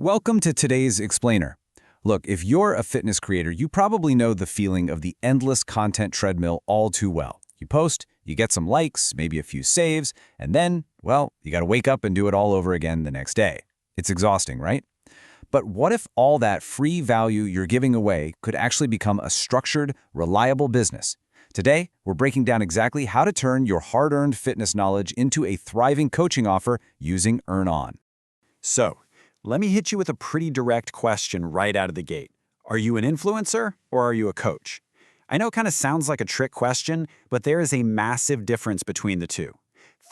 Welcome to today's Explainer. Look, if you're a fitness creator, you probably know the feeling of the endless content treadmill all too well. You post, you get some likes, maybe a few saves, and then, well, you gotta wake up and do it all over again the next day. It's exhausting, right? But what if all that free value you're giving away could actually become a structured, reliable business? Today, we're breaking down exactly how to turn your hard-earned fitness knowledge into a thriving coaching offer using EarnOn. So, let me hit you with a pretty direct question right out of the gate. Are you an influencer or are you a coach? I know it kind of sounds like a trick question, but there is a massive difference between the two.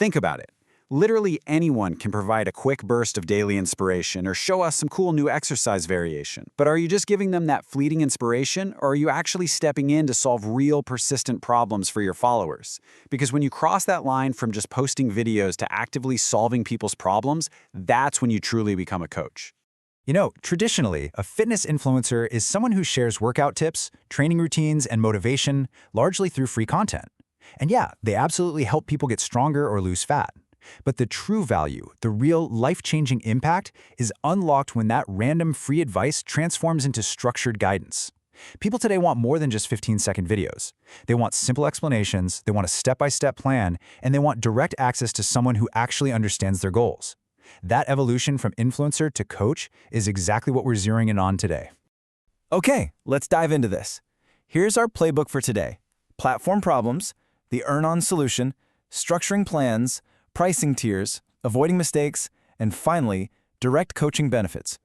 Think about it. Literally anyone can provide a quick burst of daily inspiration or show us some cool new exercise variation. But are you just giving them that fleeting inspiration, or are you actually stepping in to solve real, persistent problems for your followers? Because when you cross that line from just posting videos to actively solving people's problems, that's when you truly become a coach. You know, traditionally, a fitness influencer is someone who shares workout tips, training routines, and motivation, largely through free content. And yeah, they absolutely help people get stronger or lose fat. But the true value, the real life-changing impact, is unlocked when that random free advice transforms into structured guidance. People today want more than just 15-second videos. They want simple explanations, they want a step-by-step plan, and they want direct access to someone who actually understands their goals. That evolution from influencer to coach is exactly what we're zeroing in on today. Okay, let's dive into this. Here's our playbook for today: platform problems, the EarnOn solution, structuring plans, pricing tiers, avoiding mistakes, and finally, direct coaching benefits.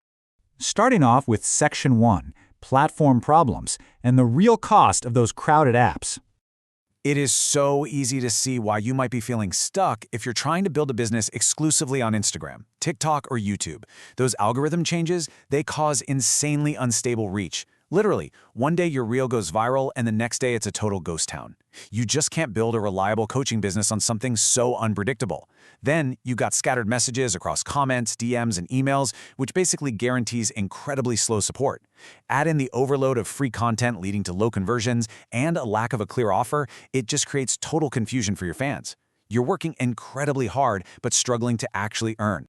Starting off with Section 1, platform problems, and the real cost of those crowded apps. It is so easy to see why you might be feeling stuck if you're trying to build a business exclusively on Instagram, TikTok, or YouTube. Those algorithm changes, they cause insanely unstable reach. Literally, one day your reel goes viral and the next day it's a total ghost town. You just can't build a reliable coaching business on something so unpredictable. Then you got scattered messages across comments, DMs, and emails, which basically guarantees incredibly slow support. Add in the overload of free content leading to low conversions and a lack of a clear offer, it just creates total confusion for your fans. You're working incredibly hard but struggling to actually earn.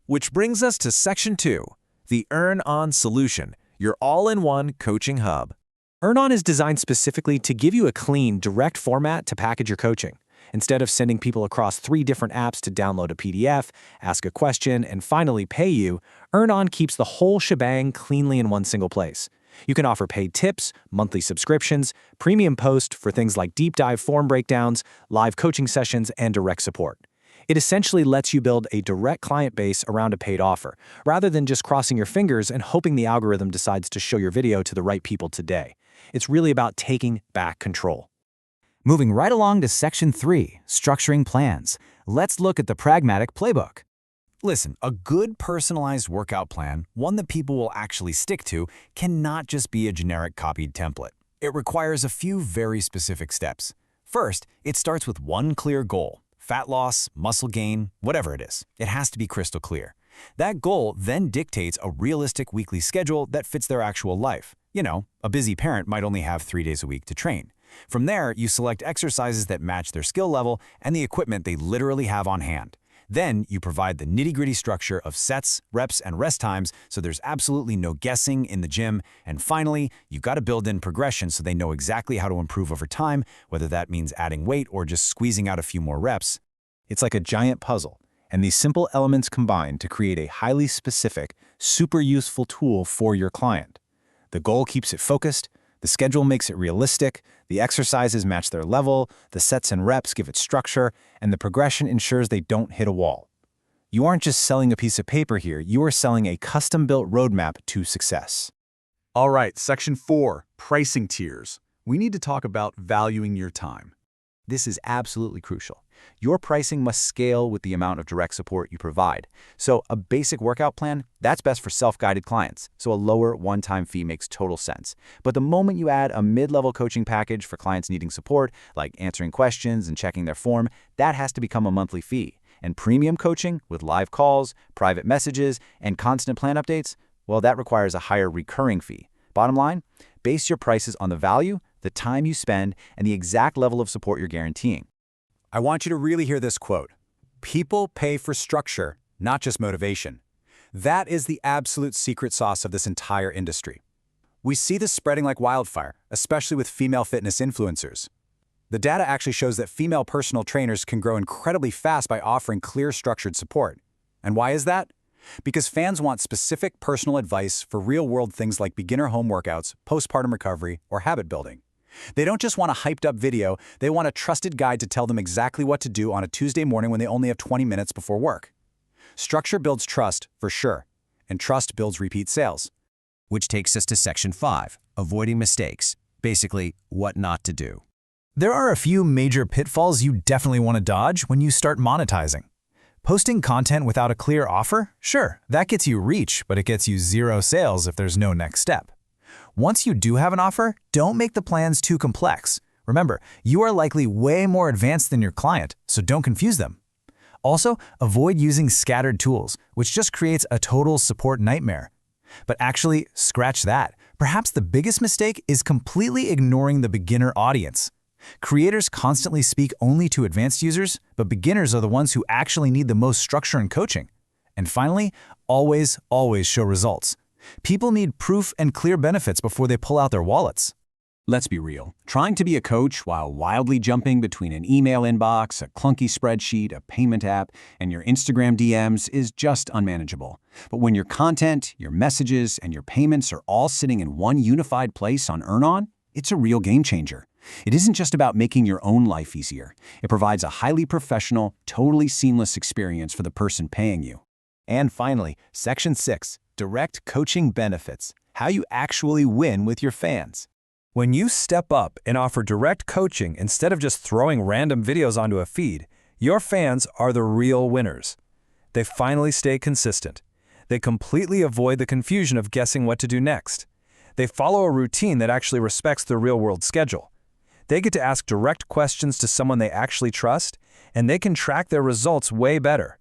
Which brings us to Section 2, the EarnOn solution, your all-in-one coaching hub. EarnOn is designed specifically to give you a clean, direct format to package your coaching. Instead of sending people across 3 different apps to download a PDF, ask a question, and finally pay you, EarnOn keeps the whole shebang cleanly in one single place. You can offer paid tips, monthly subscriptions, premium posts for things like deep dive form breakdowns, live coaching sessions, and direct support. It essentially lets you build a direct client base around a paid offer, rather than just crossing your fingers and hoping the algorithm decides to show your video to the right people today. It's really about taking back control. Moving right along to Section 3, structuring plans. Let's look at the pragmatic playbook. Listen, a good personalized workout plan, one that people will actually stick to, cannot just be a generic copied template. It requires a few very specific steps. First, it starts with one clear goal: fat loss, muscle gain, whatever it is. It has to be crystal clear. That goal then dictates a realistic weekly schedule that fits their actual life. You know, a busy parent might only have 3 days a week to train. From there, you select exercises that match their skill level and the equipment they literally have on hand. Then you provide the nitty-gritty structure of sets, reps, and rest times so there's absolutely no guessing in the gym. And finally, you've got to build in progression so they know exactly how to improve over time, whether that means adding weight or just squeezing out a few more reps. It's like a giant puzzle, and these simple elements combine to create a highly specific, super useful tool for your client. The goal keeps it focused, the schedule makes it realistic, the exercises match their level, the sets and reps give it structure, and the progression ensures they don't hit a wall. You aren't just selling a piece of paper here, you are selling a custom-built roadmap to success. All right, Section 4, pricing tiers. We need to talk about valuing your time. This is absolutely crucial. Your pricing must scale with the amount of direct support you provide. So a basic workout plan, that's best for self-guided clients, so a lower one-time fee makes total sense. But the moment you add a mid-level coaching package for clients needing support, like answering questions and checking their form, that has to become a monthly fee. And premium coaching with live calls, private messages, and constant plan updates, well, that requires a higher recurring fee. Bottom line, base your prices on the value, the time you spend, and the exact level of support you're guaranteeing. I want you to really hear this quote: "People pay for structure, not just motivation." That is the absolute secret sauce of this entire industry. We see this spreading like wildfire, especially with female fitness influencers. The data actually shows that female personal trainers can grow incredibly fast by offering clear, structured support. And why is that? Because fans want specific personal advice for real-world things like beginner home workouts, postpartum recovery, or habit building. They don't just want a hyped-up video, they want a trusted guide to tell them exactly what to do on a Tuesday morning when they only have 20 minutes before work. Structure builds trust, for sure, and trust builds repeat sales. Which takes us to Section 5, avoiding mistakes. Basically, what not to do. There are a few major pitfalls you definitely want to dodge when you start monetizing. Posting content without a clear offer? Sure, that gets you reach, but it gets you 0 sales if there's no next step. Once you do have an offer, don't make the plans too complex. Remember, you are likely way more advanced than your client, so don't confuse them. Also, avoid using scattered tools, which just creates a total support nightmare. But actually, scratch that. Perhaps the biggest mistake is completely ignoring the beginner audience. Creators constantly speak only to advanced users, but beginners are the ones who actually need the most structure and coaching. And finally, always show results. People need proof and clear benefits before they pull out their wallets. Let's be real. Trying to be a coach while wildly jumping between an email inbox, a clunky spreadsheet, a payment app, and your Instagram DMs is just unmanageable. But when your content, your messages, and your payments are all sitting in one unified place on EarnOn, it's a real game changer. It isn't just about making your own life easier. It provides a highly professional, totally seamless experience for the person paying you. And finally, Section 6, direct coaching benefits. How you actually win with your fans. When you step up and offer direct coaching instead of just throwing random videos onto a feed, your fans are the real winners. They finally stay consistent. They completely avoid the confusion of guessing what to do next. They follow a routine that actually respects their real-world schedule. They get to ask direct questions to someone they actually trust, and they can track their results way better.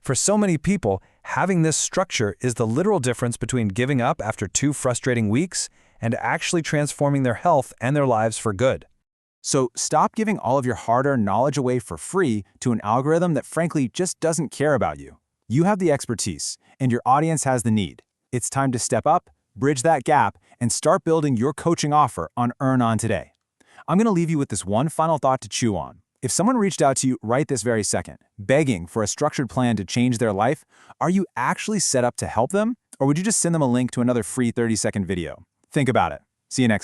For so many people, having this structure is the literal difference between giving up after 2 frustrating weeks and actually transforming their health and their lives for good. So stop giving all of your hard-earned knowledge away for free to an algorithm that frankly just doesn't care about you. You have the expertise, and your audience has the need. It's time to step up, bridge that gap, and start building your coaching offer on EarnOn today. I'm going to leave you with this one final thought to chew on. If someone reached out to you right this very second, begging for a structured plan to change their life, are you actually set up to help them? Or would you just send them a link to another free 30-second video? Think about it. See you next time.